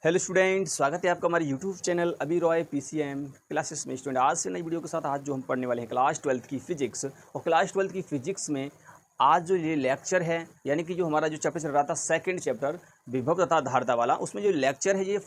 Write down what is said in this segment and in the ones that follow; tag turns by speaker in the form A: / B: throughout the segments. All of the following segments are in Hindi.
A: हेलो स्टूडेंट, स्वागत है आपका हमारे यूट्यूब चैनल अभी रॉय पीसीएम क्लासेस में। स्टूडेंट आज से नई वीडियो के साथ आज जो हम पढ़ने वाले हैं क्लास 12 की फिजिक्स। और क्लास 12 की फिजिक्स में आज जो ये लेक्चर है, यानी कि जो हमारा जो चैप्टर चल रहा था सेकंड चैप्टर विभव तथा धारिता वाला, उसमें जो लेक्चर है ये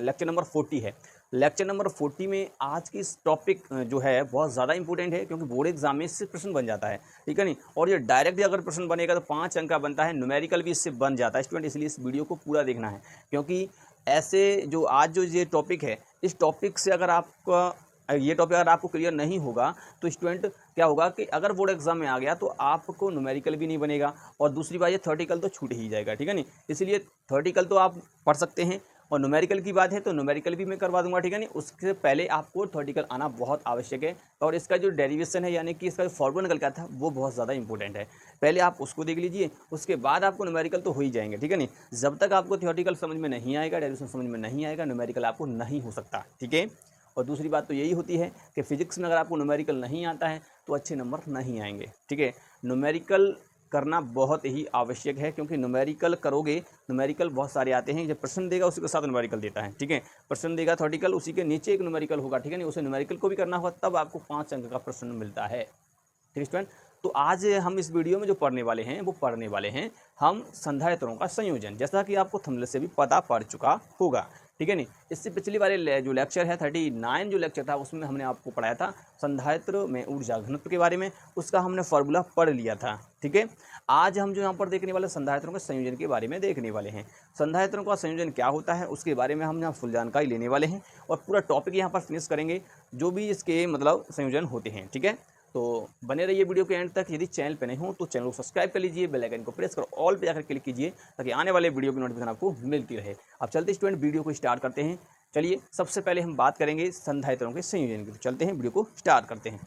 A: लेक्चर नंबर 40 है। लेक्चर नंबर 40 में आज की इस टॉपिक जो है बहुत ज़्यादा इंपॉर्टेंट है, क्योंकि बोर्ड एग्जाम में इससे प्रश्न बन जाता है, ठीक है नहीं। और ये डायरेक्ट अगर प्रश्न बनेगा तो 5 अंक का बनता है, न्यूमेरिकल भी इससे बन जाता है स्टूडेंट। इसलिए इस वीडियो को पूरा देखना है, क्योंकि ऐसे जो आज जो ये टॉपिक है, इस टॉपिक से अगर आपका ये टॉपिक अगर आपको क्लियर नहीं होगा तो स्टूडेंट क्या होगा कि अगर बोर्ड एग्जाम में आ गया तो आपको न्यूमेरिकल भी नहीं बनेगा, और दूसरी बात ये थ्योरेटिकल तो छूट ही जाएगा, ठीक है नहीं। इसलिए थ्योरेटिकल तो आप पढ़ सकते हैं, और न्यूमेरिकल की बात है तो न्यूमेरिकल भी मैं करवा दूंगा, ठीक है नहीं। उससे पहले आपको थ्योरेटिकल आना बहुत आवश्यक है, और इसका जो डेरिवेशन है यानी कि इसका जो फॉर्मूला निकल के आता है वो बहुत ज़्यादा इंपॉर्टेंट है। पहले आप उसको देख लीजिए, उसके बाद आपको न्यूमेरिकल तो हो ही जाएंगे, ठीक है नहीं। जब तक आपको थ्योरेटिकल समझ में नहीं आएगा, डेरिवेशन समझ में नहीं आएगा, न्यूमेरिकल आपको नहीं हो सकता, ठीक है। और दूसरी बात तो यही होती है कि फिजिक्स में अगर आपको न्यूमेरिकल नहीं आता है तो अच्छे नंबर नहीं आएंगे, ठीक है। न्यूमेरिकल करना बहुत ही आवश्यक है, क्योंकि न्यूमेरिकल करोगे, न्यूमेरिकल बहुत सारे आते हैं, जब प्रश्न देगा उसी के साथ न्यूमेरिकल देता है, ठीक है। प्रश्न देगा थ्योरेटिकल, उसी के नीचे एक न्यूमेरिकल होगा, ठीक है नहीं। उसे न्यूमेरिकल को भी करना होगा, तब आपको 5 अंक का प्रश्न मिलता है, ठीक है स्टूडेंट। तो आज हम इस वीडियो में जो पढ़ने वाले हैं वो पढ़ने वाले हैं हम संधारित्रों का संयोजन, जैसा कि आपको थंबनेल से भी पता पड़ चुका होगा, ठीक है नहीं। इससे पिछली वाले जो लेक्चर है 39 जो लेक्चर था, उसमें हमने आपको पढ़ाया था संधारित्र में ऊर्जा घनत्व के बारे में, उसका हमने फॉर्मूला पढ़ लिया था, ठीक है। आज हम जो यहाँ पर देखने वाले संधारित्रों के संयोजन के बारे में देखने वाले हैं। संधारित्रों का संयोजन क्या होता है उसके बारे में हम यहाँ फुल जानकारी लेने वाले हैं, और पूरा टॉपिक यहाँ पर फिनिश करेंगे जो भी इसके मतलब संयोजन होते हैं, ठीक है। तो बने रहिए वीडियो के एंड तक। यदि चैनल पे नहीं हो तो चैनल को सब्सक्राइब कर लीजिए, बेल आइकन को प्रेस करो, ऑल पे जाकर क्लिक कीजिए, ताकि आने वाले वीडियो की नोटिफिकेशन आपको मिलती रहे। अब चलते स्टूडेंट वीडियो को स्टार्ट करते हैं। चलिए सबसे पहले हम बात करेंगे संधारित्रों के संयोजन की, तो चलते हैं वीडियो को स्टार्ट करते हैं।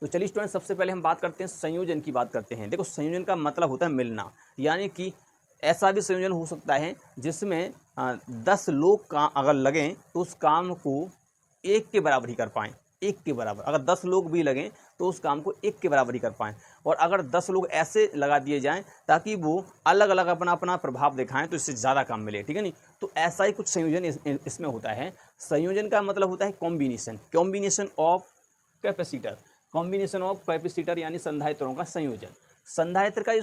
A: तो चलिए स्टूडेंट सबसे पहले हम बात करते हैं संयोजन की बात करते हैं। देखो संयोजन का मतलब होता है मिलना, यानी कि ऐसा भी संयोजन हो सकता है जिसमें 10 लोग का अगर लगें तो उस काम को 1 के बराबर ही कर पाएँ, 1 के बराबर। अगर 10 लोग भी लगें तो उस काम को 1 के बराबर ही कर पाएँ, और अगर 10 लोग ऐसे लगा दिए जाएं ताकि वो अलग अलग अपना अपना प्रभाव दिखाएं तो इससे ज़्यादा काम मिले, ठीक है नहीं। तो ऐसा ही कुछ संयोजन इसमें होता है। संयोजन का मतलब होता है combination of capacitor, combination of capacitor यानी संधारित्रों का संयोजन। संधारित्र का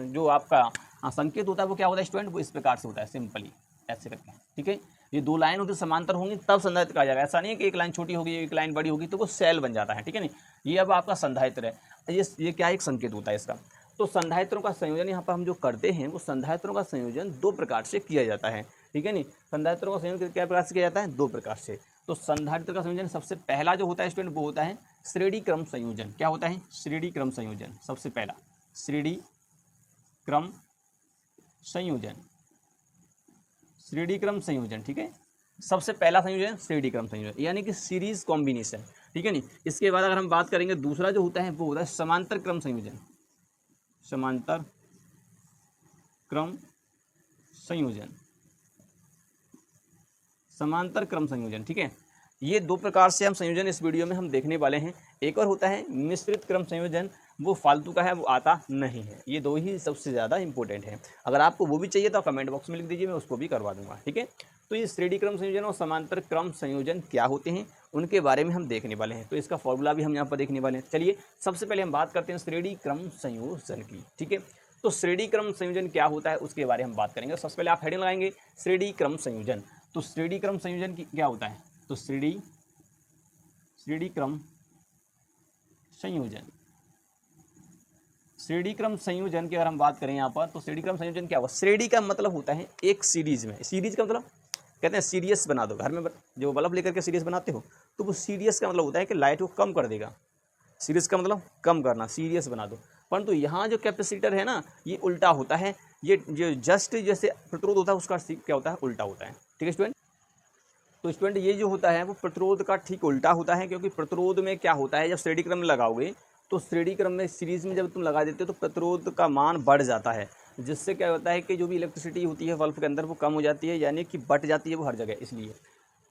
A: जो आपका संकेत होता है वो क्या होता है स्टूडेंट, वो इस प्रकार से होता है, सिंपली ऐसे करके, ठीक है। ये 2 लाइन होती समांतर होंगी तब संधारित्र कहा जाएगा। ऐसा नहीं है कि एक लाइन छोटी होगी एक लाइन बड़ी होगी तो वो सेल बन जाता है, ठीक है नहीं। ये अब आपका संधारित्र है, ये क्या एक संकेत होता है इसका। तो संधारित्रों का संयोजन यहाँ पर हम जो करते हैं वो संधारित्रों का संयोजन 2 प्रकार से किया जाता है, ठीक है नहीं। संधारित्रों का संयोजन क्या प्रकार से किया जाता है, 2 प्रकार से। तो संधारित्र का संयोजन सबसे पहला जो होता है स्टूडेंट वो होता है श्रेणी क्रम संयोजन। क्या होता है, श्रेणी क्रम संयोजन। सबसे पहला श्रेणी क्रम संयोजन, श्रेणी क्रम संयोजन, ठीक है। सबसे पहला संयोजन श्रेणी क्रम संयोजन यानी कि सीरीज कॉम्बिनेशन, ठीक है नहीं। इसके बाद अगर हम बात करेंगे दूसरा जो होता है वो होता है समांतर क्रम संयोजन, समांतर क्रम संयोजन, समांतर क्रम संयोजन, ठीक है। ये 2 प्रकार से हम संयोजन इस वीडियो में हम देखने वाले हैं। एक और होता है मिश्रित क्रम संयोजन, वो फालतू का है, वो आता नहीं है। ये 2 ही सबसे ज़्यादा इंपॉर्टेंट है। अगर आपको वो भी चाहिए तो कमेंट बॉक्स में लिख दीजिए, मैं उसको भी करवा दूंगा, ठीक है। तो ये श्रेणी क्रम संयोजन और समांतर क्रम संयोजन क्या होते हैं उनके बारे में हम देखने वाले हैं। तो इसका फॉर्मूला भी हम यहाँ पर देखने वाले हैं। चलिए सबसे पहले हम बात करते हैं श्रेणी क्रम संयोजन की, ठीक है। तो श्रेणी क्रम संयोजन क्या होता है उसके बारे में हम बात करेंगे। सबसे पहले आप हेडिंग लगाएंगे श्रेणी क्रम संयोजन। तो श्रेणी क्रम संयोजन की क्या होता है, तो श्रेणी क्रम संयोजन, श्रेणी क्रम संयोजन की अगर हम बात करें यहाँ पर, तो श्रेणी क्रम संयोजन क्या हुआ, श्रेणी का मतलब होता है एक सीरीज में। सीरीज का मतलब कहते हैं सीरियस बना दो, घर में जो बल्ब लेकर के सीरियस बनाते हो तो वो सीरियस का मतलब होता है कि लाइट को कम कर देगा। सीरीज का मतलब कम करना, सीरियस बना दो। परंतु यहाँ जो कैपेसिटर है ना ये उल्टा होता है, ये जो जस्ट जैसे प्रतिरोध होता है उसका क्या होता है, उल्टा होता है, ठीक है स्टूडेंट। तो स्टूडेंट ये जो होता है वो प्रतिरोध का ठीक उल्टा होता है, क्योंकि प्रतिरोध में क्या होता है जब श्रेणी क्रम में लगाओगे तो श्रेणी क्रम में सीरीज में जब तुम लगा देते हो तो प्रतिरोध का मान बढ़ जाता है, जिससे क्या होता है कि जो भी इलेक्ट्रिसिटी होती है बल्ब के अंदर वो कम हो जाती है, यानी कि बट जाती है वो हर जगह। इसलिए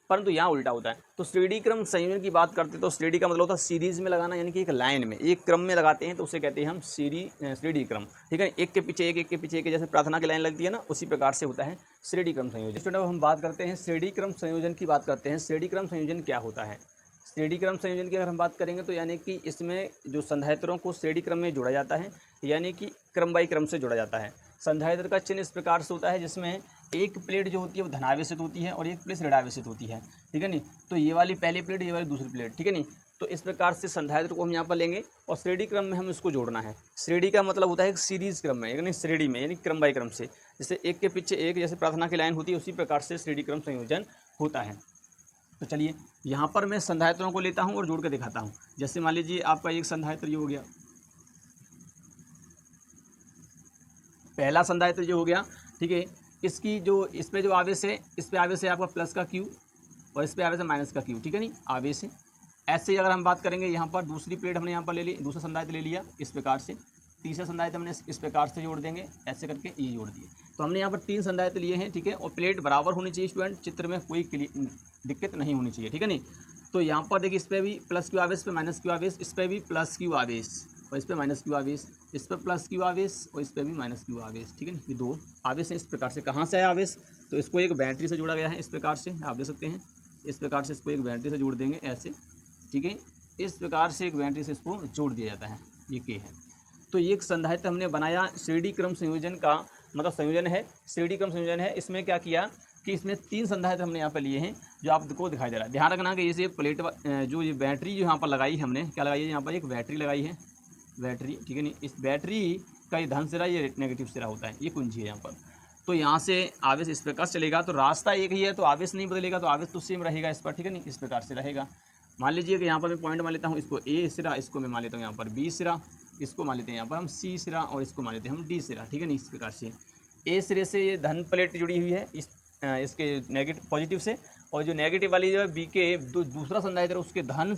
A: परंतु यहाँ उल्टा होता है। तो श्रेणी क्रम संयोजन की बात करते हैं तो श्रेणी का मतलब होता है सीरीज में लगाना, यानी कि एक लाइन में एक क्रम में लगाते हैं तो उसे कहते हैं हम श्रेणी क्रम, ठीक है। एक के पीछे एक, एक के पीछे एक, जैसे प्रार्थना की लाइन लगती है ना, उसी प्रकार से होता है श्रेणी क्रम संयोजन। स्टूडेंट अब हम बात करते हैं श्रेणी क्रम संयोजन की बात करते हैं। श्रेणी क्रम संयोजन क्या होता है? श्रेणी क्रम संयोजन की अगर हम बात करेंगे तो यानी कि इसमें जो संधारित्रों को श्रेणी क्रम में जोड़ा जाता है, यानी कि क्रम बाई क्रम से जोड़ा जाता है। संधारित्र का चिन्ह इस प्रकार से होता है जिसमें एक प्लेट जो होती है वो धनावेशित होती है और एक प्लेट ऋणावेशित होती है, ठीक है नहीं। तो ये वाली पहली प्लेट, ये वाली दूसरी प्लेट, ठीक है नहीं। तो इस प्रकार से संधारित्र को हम यहाँ पर लेंगे और श्रेणी क्रम में हम इसको जोड़ना है। श्रेणी का मतलब होता है एक सीरीज क्रम में, यानी श्रेणी में, यानी क्रम बाई क्रम से, जैसे एक के पीछे एक, जैसे प्रार्थना की लाइन होती है उसी प्रकार से श्रेणी क्रम संयोजन होता है। तो चलिए यहाँ पर मैं संधारित्रों को लेता हूँ और जोड़ के दिखाता हूँ। जैसे मान लीजिए आपका एक संधारित्र ये हो गया, पहला संधारित्र जो हो गया, ठीक है। इसकी जो इस पे जो आवेश है, इस पे आवेश है आपका प्लस का क्यू और इस पे आवेश है माइनस का क्यू, ठीक है नहीं, आवेश है। ऐसे ही अगर हम बात करेंगे यहाँ पर दूसरी प्लेट हमने यहाँ पर ले ली, दूसरा संधारित्र ले लिया इस प्रकार से, तीसरा संधारित्र हमने इस प्रकार से जोड़ देंगे, ऐसे करके ये जोड़ दिए। तो हमने यहाँ पर 3 संधारित्र लिए हैं, ठीक है। और प्लेट बराबर होनी चाहिए स्टूडेंट, चित्र में कोई दिक्कत नहीं होनी चाहिए, ठीक है नहीं। तो यहाँ पर देखिए इस पर भी प्लस क्यू आवेश, पे माइनस क्यू आवेश, इस पर भी प्लस क्यू आवेश और इस पर माइनस क्यू आवेश, इस पर प्लस क्यू आवेश और इस पर भी माइनस क्यू आवेश, ठीक है ना। ये 2 आवेश हैं इस प्रकार से। कहाँ से है आवेश? तो इसको एक बैटरी से जोड़ा गया है, इस प्रकार से आप देख सकते हैं। इस प्रकार से इसको एक बैटरी से जोड़ देंगे ऐसे, ठीक है। इस प्रकार से एक बैटरी से इसको जोड़ दिया जाता है, ये के है। तो ये एक संधारित्र हमने बनाया, श्रेणी क्रम संयोजन का मतलब संयोजन है, श्रेणी क्रम संयोजन है। इसमें क्या किया कि इसमें 3 संधारित्र हमने यहाँ पर लिए हैं जो आपको दिखाई दे रहा है। ध्यान रखना कि जैसे प्लेट जो ये बैटरी जो यहाँ पर लगाई हमने, क्या लगाई है यहाँ पर, एक बैटरी लगाई है, बैटरी, ठीक है नहीं। इस बैटरी का ये धन सिरा, ये नेगेटिव सिरा होता है, ये कुंजी है यहाँ पर। तो यहाँ से आवेश इस प्रकार चलेगा, तो रास्ता एक ही है तो आवेश नहीं बदलेगा, तो आवेश तो सेम रहेगा इस पर, ठीक है नहीं, इस प्रकार से रहेगा। मान लीजिए कि यहाँ पर मैं पॉइंट मान लेता हूँ, इसको ए सिरा, इसको मैं मान लेता हूँ यहाँ पर बी सिरा, इसको मान लेते हैं यहाँ पर हम सी सिरा और इसको मान लेते हैं हम डी सिरा, ठीक है नहीं। इस प्रकार से ए सिरे से ये धन प्लेट जुड़ी हुई है इसके नेगेटिव पॉजिटिव से, और जो नेगेटिव वाली जो है बी के दूसरा संधारित्र उसके धन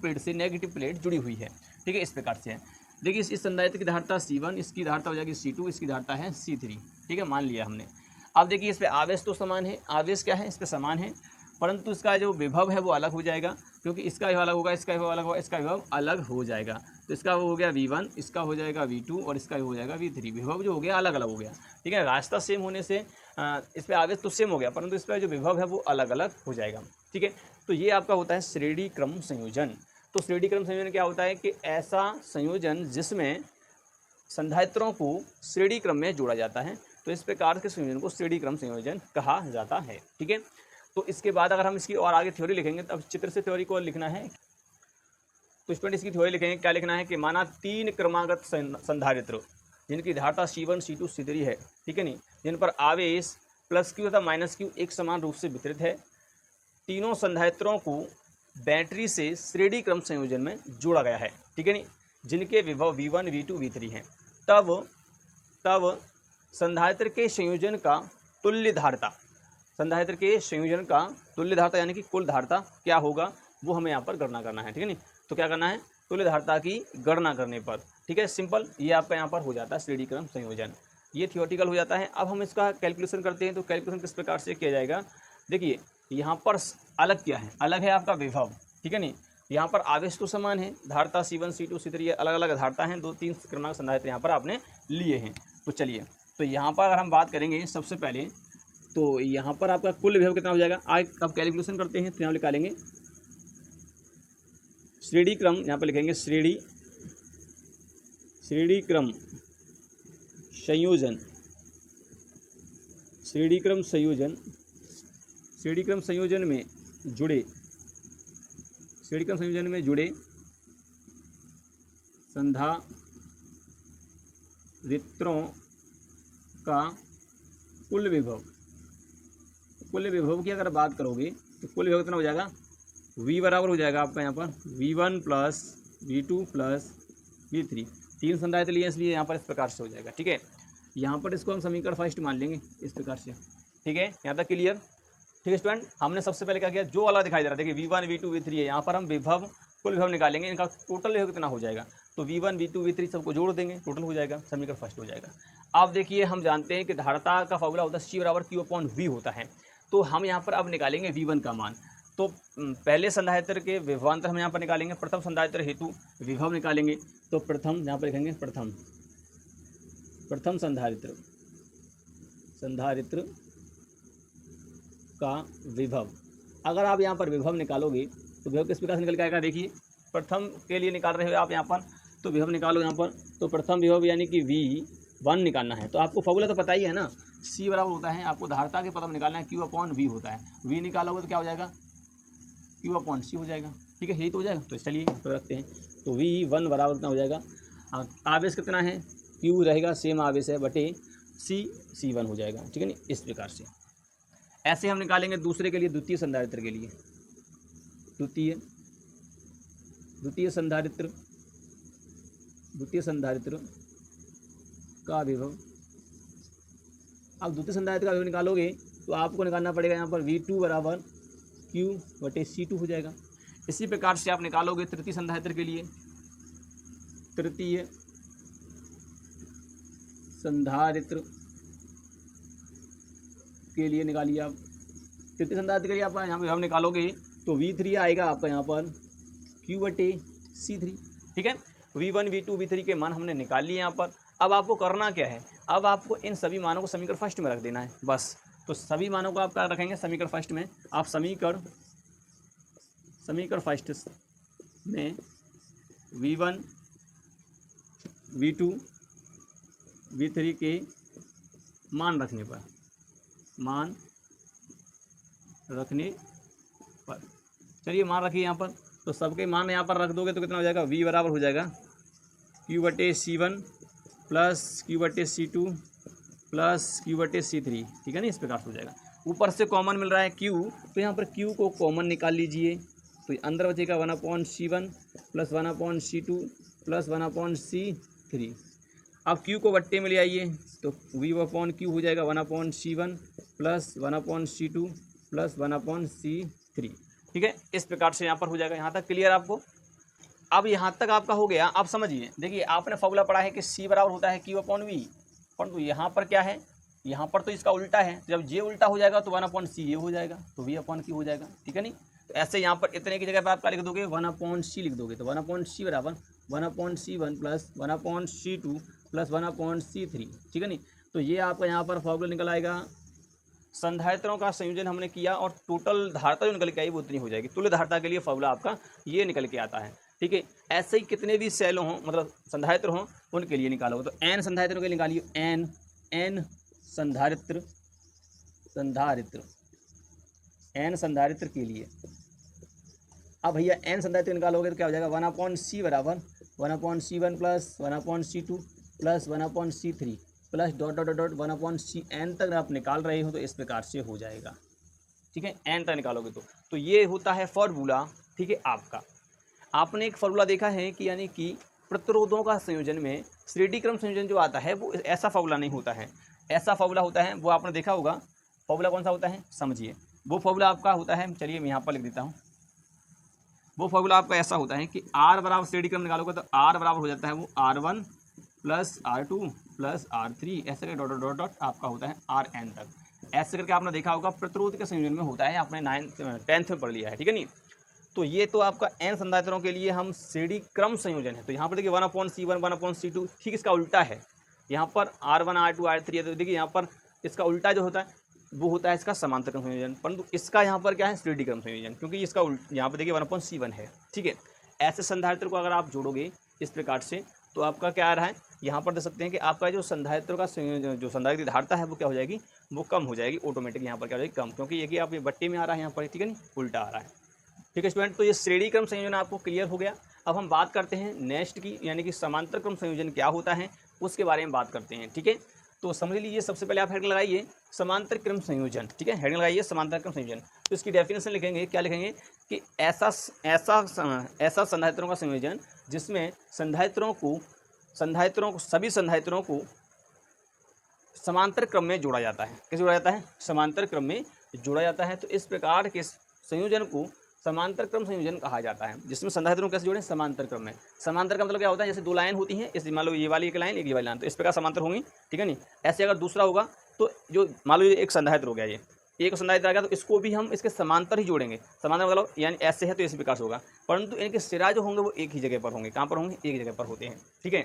A: प्लेट से नेगेटिव प्लेट जुड़ी हुई है, ठीक है। इस प्रकार से है। देखिए इस संधारित्र की धारिता C1, इसकी धारिता हो जाएगी C2, इसकी धारिता है C3, ठीक है, मान लिया हमने। अब देखिए इस पर आवेश तो समान है, आवेश क्या है, इस पर समान है, परंतु इसका जो विभव है वो अलग हो जाएगा, क्योंकि इसका विभव अलग होगा, इसका विभव अलग होगा, इसका विभव अलग हो जाएगा। तो इसका वो हो गया V1, इसका हो जाएगा V2 और इसका हो जाएगा V3। विभव जो हो गया अलग अलग हो गया, ठीक है। रास्ता सेम होने से इस पर आवेश तो सेम हो गया, परंतु इस पर जो विभव है वो अलग अलग हो जाएगा, ठीक है। तो ये आपका होता है श्रेणी क्रम संयोजन। तो श्रेणी क्रम संयोजन क्या होता है कि ऐसा संयोजन जिसमें संधारित्रों को श्रेणी क्रम में जोड़ा जाता है, तो इस प्रकार के संयोजन को श्रेणी क्रम संयोजन कहा जाता है, ठीक है। तो इसके बाद अगर हम इसकी और आगे थ्योरी लिखेंगे, तब चित्र से थ्योरी को लिखना है। तो स्टूडेंट इसकी थ्योरी लिखेंगे, क्या लिखना है कि माना 3 क्रमागत संधारित्र जिनकी धारिता C1, C2, C3 है, ठीक है नहीं, जिन पर आवेश प्लस क्यू तथा माइनस क्यू एक समान रूप से वितरित है। तीनों संधारित्रों को बैटरी से श्रेणी क्रम संयोजन में जोड़ा गया है, ठीक है नहीं, जिनके विभव V1, V2, V3 हैं। तब संधारित्र के संयोजन का तुल्य धारिता, संधारित्र के संयोजन का तुल्य धारिता यानी कि कुल धारिता क्या होगा वो हमें यहाँ पर गणना करना है, ठीक है नहीं। तो क्या करना है, तुल्य धारिता की गणना करने पर, ठीक है, सिंपल, ये आपका यहाँ पर हो जाता है श्रेणी क्रम संयोजन। ये थियोरेटिकल हो जाता है। अब हम इसका कैलकुलेशन करते हैं। तो कैलकुलेशन किस प्रकार से किया जाएगा, देखिए यहाँ पर अलग क्या है, अलग है आपका विभव, ठीक है नहीं। यहाँ पर आवेश तो समान है, धारिता C1, C2, C3 अलग अलग धारिता हैं, 2-3 क्रमांक संधारित्र यहाँ पर आपने लिए हैं। तो चलिए, तो यहाँ पर अगर हम बात करेंगे सबसे पहले, तो यहाँ पर आपका कुल विभव कितना हो जाएगा, अब कैलकुलेशन करते हैं। तो यहाँ निकालेंगे श्रेणी क्रम, यहाँ पर लिखेंगे श्रेणी क्रम संयोजन, श्रेणी क्रम संयोजन, श्रेणी क्रम संयोजन में जुड़े, श्रेणी क्रम संयोजन में जुड़े संधारित्रों का कुल विभव, कुल विभव की अगर बात करोगे तो कुल विभव कितना हो जाएगा, V बराबर हो जाएगा आपका यहाँ पर V1 plus V2 plus V3। 3 संधारित्र लिए इसलिए यहाँ पर इस प्रकार से हो जाएगा, ठीक है। यहाँ पर इसको हम समीकरण फर्स्ट मान लेंगे इस प्रकार से, ठीक है, यहाँ तक क्लियर, ठीक है स्टूडेंट। हमने सबसे पहले क्या किया, जो वाला दिखाई दे रहा है, देखिए V1, V2, V3 है, यहाँ पर हम विभव कुल विभव निकालेंगे, इनका टोटल विभव कितना हो जाएगा। तो V1, V2, V3 सबको जोड़ देंगे, टोटल हो जाएगा, समीकरण फर्स्ट हो जाएगा। अब देखिए हम जानते हैं कि धारिता का फॉर्मूला होता है C बराबर Q अपॉन V होता है। तो हम यहाँ पर अब निकालेंगे V1 का मान। तो पहले संधारित्र के विभवांतर हम यहाँ पर निकालेंगे, प्रथम संधारित्र हेतु विभव निकालेंगे। तो प्रथम यहाँ पर लिखेंगे प्रथम संधारित्र का विभव। अगर आप यहाँ पर विभव निकालोगे तो विभव किस प्रकार से निकल के आएगा, देखिए प्रथम के लिए निकाल रहे हो आप यहाँ पर, तो विभव निकालो यहाँ पर, तो प्रथम विभव यानी कि V1 निकालना है। तो आपको फॉर्मूला तो पता ही है ना, C बराबर होता है, आपको धारता के पद में निकालना है Q/V होता है। V निकालोगे तो क्या हो जाएगा, Q/C हो जाएगा। ठीक है, यही तो हो जाएगा। तो चलिए तो रखते हैं, तो V1 बराबर कितना हो जाएगा, आवेश कितना है, Q रहेगा सेम आवेश है बटे C1 हो जाएगा। ठीक है ना, इस प्रकार से ऐसे हम निकालेंगे दूसरे के लिए, द्वितीय संधारित्र के लिए, द्वितीय संधारित्र का विभव। अब द्वितीय संधारित्र का विभव निकालोगे तो आपको निकालना पड़ेगा यहाँ पर V2 बराबर Q/C2 हो जाएगा। इसी प्रकार से आप निकालोगे तृतीय संधारित्र के लिए, तृतीय संधारित्र के लिए निकालिए आप, तृतीय संधारित्र के लिए आप यहाँ पर हम निकालोगे तो V3 आएगा आपका यहाँ पर Q/C3। ठीक है, V1 V2 V3 के मान हमने निकाल लिए यहाँ पर। अब आपको करना क्या है, अब आपको इन सभी मानों को समीकरण फर्स्ट में रख देना है बस। तो सभी मानों को आप क्या रखेंगे, समीकरण फर्स्ट में। आप समीकरण फर्स्ट में V1 V2 V3 के मान रखने पर चलिए मान रखिए यहाँ पर, तो सबके मान यहाँ पर रख दोगे तो कितना हो जाएगा, V बराबर हो जाएगा Q/C1 plus Q/C2 plus Q/C3। ठीक है ना, इस प्रकार से हो जाएगा। ऊपर से कॉमन मिल रहा है Q, तो यहाँ पर Q को कॉमन निकाल लीजिए, तो अंदर बचेगा 1/C1 plus 1/C2 plus 1/C3। अब Q को बट्टे में ले आइए, तो V/Q हो जाएगा 1/C1 plus 1/C2 plus 1/C3। ठीक है, इस प्रकार से यहाँ पर हो जाएगा। यहाँ तक क्लियर आपको? अब यहाँ तक आपका हो गया। अब समझिए, देखिए आपने फॉर्मूला पढ़ा है कि C बराबर होता है Q/V, परंतु यहाँ पर क्या है, यहाँ पर तो इसका उल्टा है। जब ये उल्टा हो जाएगा तो 1/C ये हो जाएगा, तो V/Q हो जाएगा। ठीक है नहीं, तो ऐसे यहाँ पर इतने की जगह पर आप क्या लिख दोगे, 1/C लिख दोगे, तो 1/C बराबर 1/C1 plus 1/C2 plus 1/C3। ठीक है नहीं, तो ये आपका यहाँ पर फॉर्मूला निकल आएगा। संधारित्रों का संयोजन हमने किया और टोटल धारता जो निकल के आई वो उतनी हो जाएगी। तुल्य धारता के लिए फॉर्मूला आपका ये निकल के आता है। ठीक है, ऐसे ही कितने भी सेल हों, मतलब संधारित्र हों, उनके लिए निकालोगे। तो n संधारित्रों के लिए निकालिए, n संधारित्र के लिए। अब भैया n संधारित्र निकालोगे तो क्या हो जाएगा, 1/C बराबर 1/C1 plus 1/C2 plus 1/C3 plus dot dot dot 1/CN तक आप निकाल रहे हो, तो इस प्रकार से हो जाएगा। ठीक है, n तक निकालोगे तो ये होता है फॉर्मूला। ठीक है, आपने एक फॉर्मूला देखा है कि यानी कि प्रतिरोधों का संयोजन में श्रेणी क्रम संयोजन जो आता है वो ऐसा फॉर्मूला नहीं होता है, ऐसा फॉर्मूला होता है, वो आपने देखा होगा। फॉर्मूला कौन सा होता है, समझिए। वो फॉर्मूला आपका होता है, चलिए मैं यहाँ पर लिख देता हूँ। वो फॉर्मूला आपका ऐसा होता है कि R बराबर श्रेणी क्रम निकालोगे तो R बराबर हो जाता है वो R1 plus R2 plus R3, ऐसे करके डॉट डॉट डॉट आपका होता है Rn तक। ऐसे करके आपने देखा होगा प्रतिरोध के संयोजन में होता है, आपने 10th में पढ़ लिया है। ठीक है नहीं, तो ये तो आपका n संधारित्रों के लिए हम श्रेणी क्रम संयोजन है। तो यहाँ पर देखिए 1/C1 1/C2, ठीक इसका उल्टा है। यहाँ पर R1 R2 R3 है, तो देखिए यहाँ पर इसका उल्टा जो होता है वो होता है इसका समांतर क्रम संयोजन, परंतु इसका यहाँ पर क्या है, श्रेणी क्रम संयोजन, क्योंकि इसका यहाँ पर देखिए 1/C1 है। ठीक है, ऐसे संधारित्र को अगर आप जोड़ोगे इस प्रकार से तो आपका क्या आ रहा है, यहाँ पर देख सकते हैं कि आपका जो संधारित्र का जो संधारित्र धारता है वो क्या हो जाएगी, वो कम हो जाएगी ऑटोमेटिक। यहाँ पर क्या हो जाएगी, कम, क्योंकि ये कि आप बट्टे में आ रहा है यहाँ पर। ठीक है नहीं, उल्टा आ रहा है। ठीक है स्टूडेंट, तो ये श्रेणी क्रम संयोजन आपको क्लियर हो गया। अब हम बात करते हैं नेक्स्ट की, यानी कि समांतर क्रम संयोजन क्या होता है उसके बारे में बात करते हैं। ठीक है, तो समझ लीजिए, सबसे पहले आप हेडिंग लगाइए समांतर क्रम संयोजन। ठीक है, हेडिंग लगाइए समांतर क्रम संयोजन। तो इसकी डेफिनेशन लिखेंगे, क्या लिखेंगे कि ऐसा संधारित्रों का संयोजन जिसमें सभी संधारित्रों को समांतर क्रम में जोड़ा जाता है। कैसे जोड़ा जाता है, समांतर क्रम में जोड़ा जाता है। तो इस प्रकार के संयोजन को समांतर क्रम संयोजन कहा जाता है, जिसमें संधारित्रों कैसे जोड़ें, समांतर क्रम में। समांतर का मतलब क्या होता है, जैसे दो लाइन होती हैं, इस मान लो ये वाली एक लाइन, एक ये वाली लाइन, तो इस प्रकार समांतर होंगी। ठीक है नहीं, ऐसे अगर दूसरा होगा तो जो मान लो एक संधारित्र हो गया, ये एक संधारित्र आ गया तो इसको भी हम इसके समांतर ही जोड़ेंगे। समांतर मतलब यानी ऐसे है तो इस प्रकार से होगा, परंतु इनके सिरा जो होंगे वो एक ही जगह पर होंगे। कहाँ पर होंगे? एक जगह पर होते हैं, ठीक है।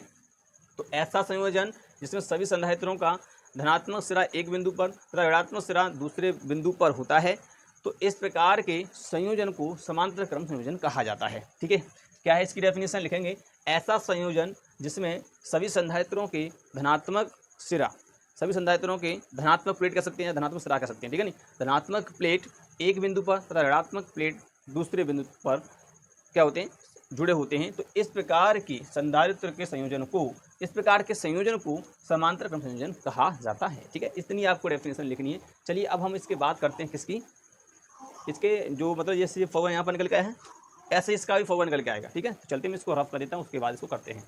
A: तो ऐसा संयोजन जिसमें सभी संधारित्रों का धनात्मक सिरा एक बिंदु पर तथा ऋणात्मक सिरा दूसरे बिंदु पर होता है, तो इस प्रकार के संयोजन को समांतर क्रम संयोजन कहा जाता है, ठीक है। क्या है इसकी डेफिनेशन? लिखेंगे ऐसा संयोजन जिसमें सभी संधारित्रों के धनात्मक सिरा, सभी संधारित्रों के धनात्मक प्लेट कह सकते हैं, धनात्मक सिरा कह सकते हैं, ठीक है नहीं। धनात्मक प्लेट एक बिंदु पर तथा ऋणात्मक प्लेट दूसरे बिंदु पर क्या होते हैं? जुड़े होते हैं। तो इस प्रकार के संधारित्र के संयोजन को, इस प्रकार के संयोजन को समांतर क्रम संयोजन कहा जाता है, ठीक है। इतनी आपको डेफिनेशन लिखनी है। चलिए अब हम इसके बात करते हैं किसकी, इसके जो मतलब जैसे फॉर्मूला यहाँ पर निकल के आया है ऐसे इसका भी फॉर्मूला निकल के आएगा, ठीक है। तो चलते मैं इसको रफ कर देता हूँ, उसके बाद इसको करते हैं।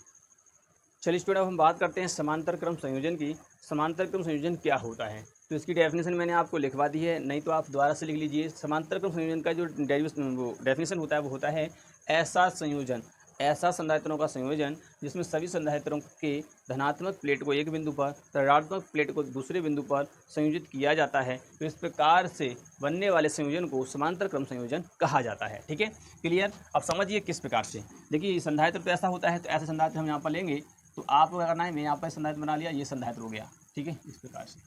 A: चलिए स्टूडेंट अब हम बात करते हैं समांतर क्रम संयोजन की। समांतर क्रम संयोजन क्या होता है? तो इसकी डेफिनेशन मैंने आपको लिखवा दी है, नहीं तो आप दोबारा से लिख लीजिए। समांतर क्रम संयोजन का जो डेफिनेशन होता है वो होता है ऐसा संयोजन, ऐसा संधारित्रों का संयोजन जिसमें सभी संधारित्रों के धनात्मक प्लेट को एक बिंदु पर ऋणात्मक प्लेट को दूसरे बिंदु पर संयोजित किया जाता है। तो इस प्रकार से बनने वाले संयोजन को समांतर क्रम संयोजन कहा जाता है, ठीक है। क्लियर? अब समझिए किस प्रकार से। देखिए संधारित्र तो ऐसा होता है, तो ऐसे संधारित्र हम यहाँ पर लेंगे। तो आपको क्या करना है, मैं यहाँ पर संधारित्र बना लिया, ये संधारित्र हो गया, ठीक है। इस प्रकार से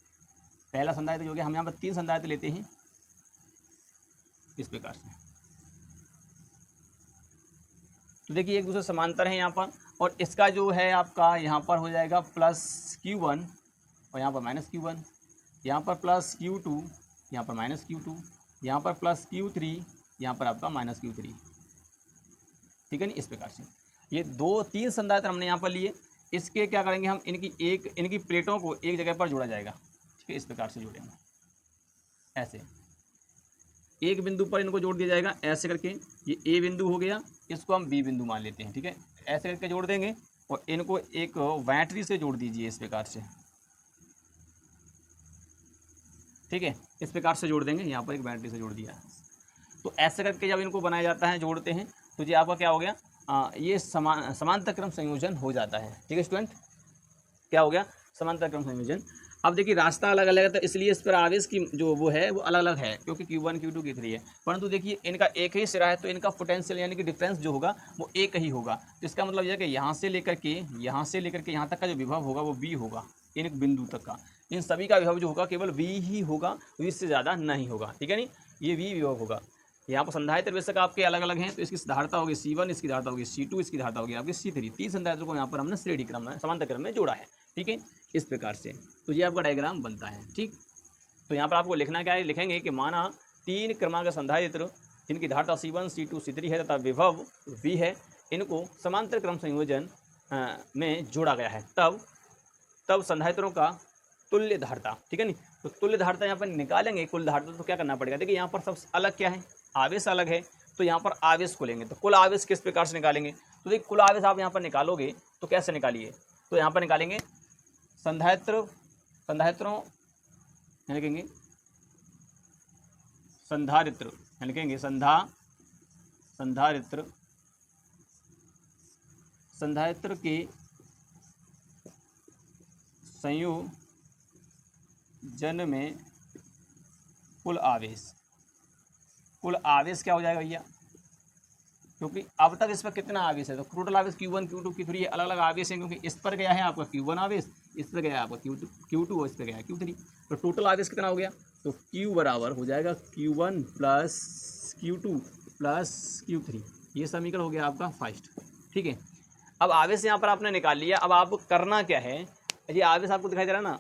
A: पहला संधारित्र हो गया। हम यहाँ पर 3 संधारित्र लेते हैं इस प्रकार से। तो देखिए एक दूसरे समांतर है यहाँ पर, और इसका जो है आपका यहाँ पर हो जाएगा प्लस Q1 और यहाँ पर माइनस Q1, यहाँ पर प्लस Q2, यहाँ पर माइनस Q2, यहाँ पर प्लस Q3, यहाँ पर आपका माइनस Q3, ठीक है नहीं। इस प्रकार से ये 2-3 संधारित्र हमने यहाँ पर लिए। इसके क्या करेंगे हम, इनकी प्लेटों को एक जगह पर जोड़ा जाएगा, ठीक है। इस प्रकार से जोड़ेंगे, ऐसे एक बिंदु पर इनको जोड़ दिया जाएगा ऐसे करके। ये ए बिंदु हो गया, इसको हम बी बिंदु मान लेते हैं, ठीक है। ऐसे करके जोड़ देंगे और इनको एक बैटरी से जोड़ दीजिए इस प्रकार से, ठीक है। इस प्रकार से जोड़ देंगे, यहाँ पर एक बैटरी से जोड़ दिया। तो ऐसे करके जब इनको बनाया जाता है, जोड़ते हैं, तो ये आपका क्या हो गया, ये समांतर क्रम संयोजन हो जाता है, ठीक है स्टूडेंट। क्या हो गया? समांतर क्रम संयोजन। अब देखिए रास्ता अलग अलग है, तो इसलिए इस पर आवेश की जो वो है वो अलग अलग है, क्योंकि Q1 Q2 Q3 है, परंतु देखिए इनका एक ही सिरा है, तो इनका पोटेंशियल यानी कि डिफरेंस जो होगा वो एक ही होगा। तो इसका मतलब यह है कि यहाँ से लेकर के यहाँ तक का जो विभव होगा वो V होगा, इन एक बिंदु तक का। इन सभी का विभव जो होगा केवल V ही होगा, V से ज़्यादा नहीं होगा, ठीक है नहीं। ये V विभव होगा। यहाँ पर संधारित्र बेशक आपके अलग अलग हैं, तो इसकी धारिता होगी C1, इसकी धारिता होगी C2, इसकी धारिता होगी आपकी C3। 3 संधारित्रों को यहाँ पर हमने श्रेणी क्रम में, समांतर क्रम में जोड़ा है, ठीक है। इस प्रकार से तो ये आपका डायग्राम बनता है, ठीक। तो यहाँ पर आपको लिखना क्या है, लिखेंगे कि माना 3 क्रमांक संधारित्र जिनकी धारिता C1, C2, C3 है तथा विभव V है, इनको समांतर क्रम संयोजन में जोड़ा गया है। तब संधारित्रों का तुल्य धारिता, ठीक है नहीं। तो तुल्य धारिता यहाँ पर निकालेंगे, कुल धारिता। तो क्या करना पड़ेगा, देखिए यहाँ पर सबसे अलग क्या है, आवेश अलग है, तो यहाँ पर आवेश को लेंगे। तो कुल आवेश किस प्रकार से निकालेंगे, तो देखिए कुल आवेश आप यहाँ पर निकालोगे तो कैसे निकालिए, तो यहाँ पर निकालेंगे संधारित्रों लिखेंगे, संधारित्र लिखेंगे, संधारित्र के संयोजन में कुल आवेश क्या हो जाएगा भैया, क्योंकि अब तक इस पर कितना आवेश है, तो टोटल आवेश Q1 Q2 Q3 ये अलग अलग आवेश हैं, क्योंकि इस पर गया है आपका Q1 आवेश, इस पर गया है आपका Q2 और इस पर गया है Q3। तो टोटल आवेश कितना हो गया, तो Q बराबर हो जाएगा Q1 plus Q2 plus Q3। ये समीकरण हो गया आपका फर्स्ट, ठीक है। अब आवेश यहाँ पर आपने निकाल लिया। अब आप करना क्या है, ये आवेश आपको दिखाई दे रहा है ना,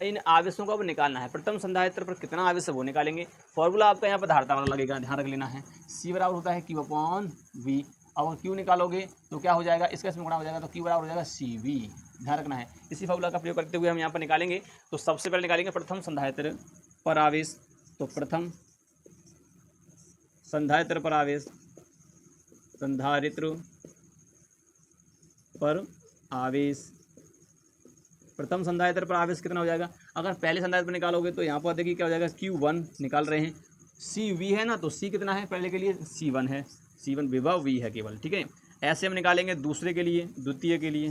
A: इन आवेशों को अब निकालना है। प्रथम संधारित्र पर कितना आवेश है वो निकालेंगे। फॉर्मूला आपका यहाँ पर धारिता वाला लगेगा, ध्यान रख लेना है। C बराबर होता है Q/V। अब Q निकालोगे तो क्या हो जाएगा, इसका इसमें गुणा हो जाएगा, तो Q बराबर हो जाएगा CV। ध्यान रखना है, इसी फॉर्मूला का प्रयोग करते हुए हम यहाँ पर निकालेंगे। तो सबसे पहले निकालेंगे प्रथम संधारित्र पर आवेश। तो प्रथम संधारित्र पर आवेश, संधारित्र पर आवेश, प्रथम संधारित्र पर आवेश कितना हो जाएगा। अगर पहले संधारित्र पर निकालोगे तो यहाँ पर देखिए क्या हो जाएगा, Q1 निकाल रहे हैं, CV है ना, तो C कितना है पहले के लिए, C1 है, C1 विभव V है केवल, ठीक है। ऐसे हम निकालेंगे दूसरे के लिए, द्वितीय के लिए,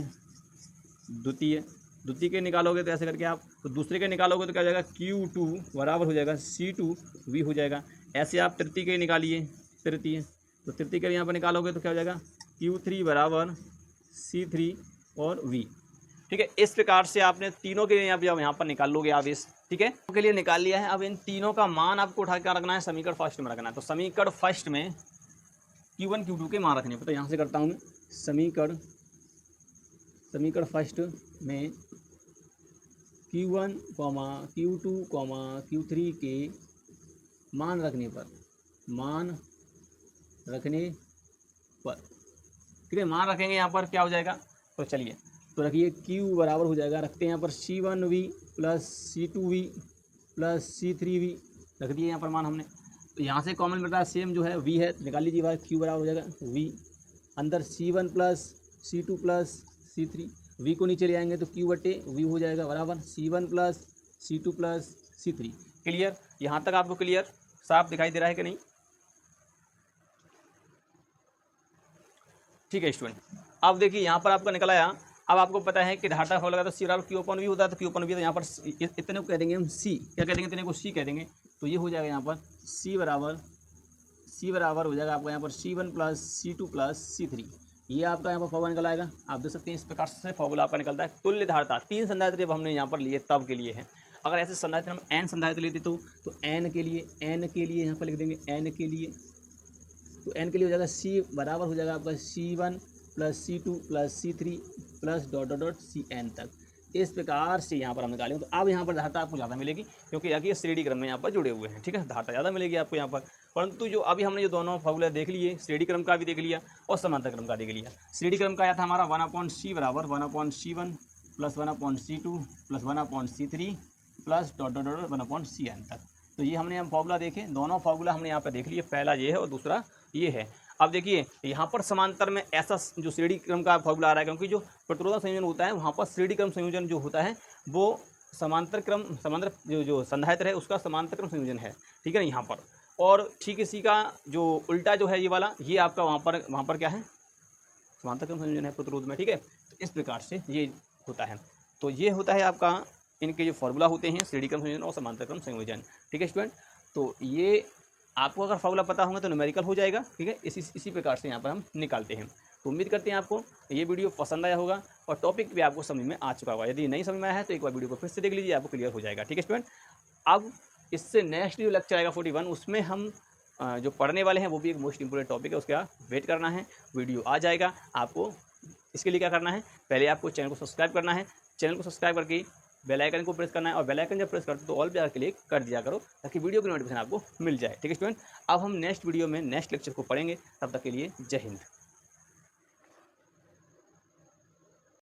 A: द्वितीय के निकालोगे तो ऐसे करके आप, तो दूसरे के निकालोगे तो क्या हो जाएगा Q2 बराबर हो जाएगा C2V हो जाएगा। ऐसे आप तृतीय के निकालिए, तृतीय, तो तृतीय के यहाँ पर निकालोगे तो क्या हो जाएगा Q3 बराबर C3 और V। ठीक है, इस प्रकार से आपने तीनों के लिए यहाँ पर निकाल लोगे आप इस, ठीक है, के लिए निकाल लिया है। अब इन तीनों का मान आपको उठा कर रखना है, समीकरण फर्स्ट में रखना है। तो समीकरण फर्स्ट में Q1 Q2 के मान रखने हैं। तो यहाँ से करता हूँ मैं, समीकरण फर्स्ट में Q1, Q2, Q3 के मान रखने पर, ठीक है, मान रखेंगे यहाँ पर क्या हो जाएगा, तो चलिए तो रखिए Q बराबर हो जाएगा, रखते हैं यहाँ पर C1V plus C2V plus C3V, रख दिए यहाँ पर मान हमने। तो यहाँ से कॉमन मिलता है, सेम जो है V है, निकाल लीजिए भाई, Q बराबर हो जाएगा V, अंदर C1 plus C2 plus C3, V को नीचे ले आएंगे तो Q बटे V हो जाएगा बराबर C1 plus C2 plus C3। Clear, यहाँ तक आपको क्लियर साफ दिखाई दे रहा है कि नहीं? ठीक है स्टूडेंट, अब देखिए यहाँ पर आपका निकल आया। अब आपको पता है कि धारता फॉर्मूला तो C बराबर Q/V होता है, तो Q/V तो यहाँ पर इतने को कह देंगे हम C, क्या कह देंगे, इतने को C कह देंगे। तो ये हो जाएगा यहाँ पर C बराबर हो जाएगा आपका यहाँ पर C1 plus C2 plus C3। ये आपका यहाँ पर फॉर्मूला निकल आएगा, आप देख सकते हैं इस प्रकार से फॉर्मूला आपका निकलता है। तुल्य धारता, 3 संधारित्र जब हमने यहाँ पर लिए तब के लिए है। अगर ऐसे संधारित्र हम n संधारित्र लेते तो n के लिए यहाँ पर लिख देंगे, n के लिए, तो n के लिए हो जाएगा C बराबर हो जाएगा आपका C1 plus C2 plus C3 plus dot dot dot Cn तक। इस प्रकार से यहाँ पर हम निकालेंगे। तो अब यहाँ पर धारता आपको ज़्यादा मिलेगी, क्योंकि ये श्रेणी क्रम में यहाँ पर जुड़े हुए हैं। ठीक है, धारता ज़्यादा मिलेगी आपको यहाँ पर। परंतु जो अभी हमने जो दोनों फॉर्मूला देख लिए, श्रेणी क्रम का भी देख लिया और समांतर क्रम का देख लिया। श्रेणी क्रम का आया था हमारा 1/C बराबर 1/C1 plus 1/C2 plus 1/C3 plus dot dot dot 1/Cn तक। तो ये हमने हम फॉर्मूला देखे, दोनों फॉर्मूला हमने यहाँ पर देख लिए। पहला ये है और दूसरा ये है। अब देखिए यहाँ पर समांतर में ऐसा जो श्रेणी क्रम का फॉर्मूला आ रहा है, क्योंकि जो प्रतिरोधक संयोजन होता है वहाँ पर श्रेणी क्रम संयोजन जो होता है वो समांतर जो संधारित्र है उसका समांतर क्रम संयोजन है। ठीक है ना यहाँ पर। और ठीक इसी का जो उल्टा जो है ये वाला, ये आपका वहाँ पर क्या है, समांतर क्रम संयोजन है प्रतिरोध में। ठीक है, तो इस प्रकार से ये होता है। तो ये होता है आपका, इनके जो फॉर्मूला होते हैं श्रेणी क्रम संयोजन और समांतर क्रम संयोजन। ठीक है स्टूडेंट, तो ये आपको अगर फॉर्मूला पता होगा तो न्यूमेरिकल हो जाएगा। ठीक है, इसी प्रकार से यहाँ पर हम निकालते हैं। तो उम्मीद करते हैं आपको ये वीडियो पसंद आया होगा और टॉपिक भी आपको समझ में आ चुका होगा। यदि नहीं समझ में आया है तो एक बार वीडियो को फिर से देख लीजिए, आपको क्लियर हो जाएगा। ठीक है स्टूडेंट, अब इससे नेक्स्ट जो लेक्चर आएगा 41, उसमें हम जो पढ़ने वाले हैं वो भी एक मोस्ट इंपोर्टेंट टॉपिक है, उसका वेट करना है। वीडियो आ जाएगा। आपको इसके लिए क्या करना है, पहले आपको चैनल को सब्सक्राइब करना है। चैनल को सब्सक्राइब करके बेल आइकन को प्रेस करना है, और बेल आइकन जब प्रेस करते हो तो ऑल पे क्लिक कर दिया करो, ताकि वीडियो की नोटिफिकेशन आपको मिल जाए। ठीक है स्टूडेंट, अब हम नेक्स्ट वीडियो में नेक्स्ट लेक्चर को पढ़ेंगे। तब तक के लिए जय हिंद।